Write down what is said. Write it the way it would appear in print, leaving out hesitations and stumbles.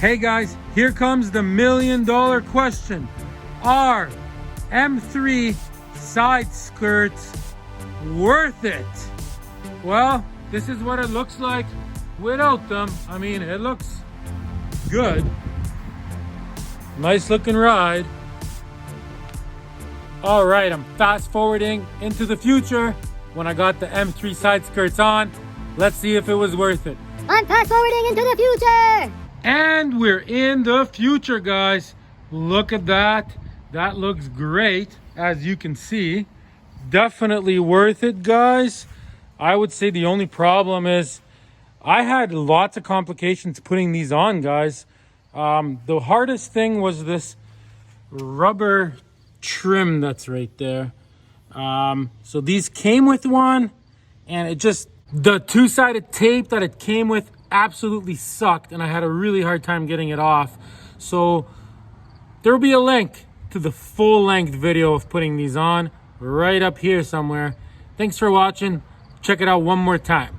Hey guys, here comes the million-dollar question. Are M3 side skirts worth it? Well, this is what it looks like without them. I mean, it looks good. Nice looking ride. All right, I'm fast forwarding into the future when I got the M3 side skirts on. Let's see if it was worth it. I'm fast forwarding into the future. And we're in the future, guys. Look at that. That looks great, as you can see. Definitely worth it, guys. I would say the only problem is I had lots of complications putting these on, guys. The hardest thing was this rubber trim that's right there. So these came with one, and it just, the two-sided tape that it came with absolutely sucked, and I had a really hard time getting it off. So there will be a link to the full-length video of putting these on right up here somewhere. Thanks for watching. Check it out one more time.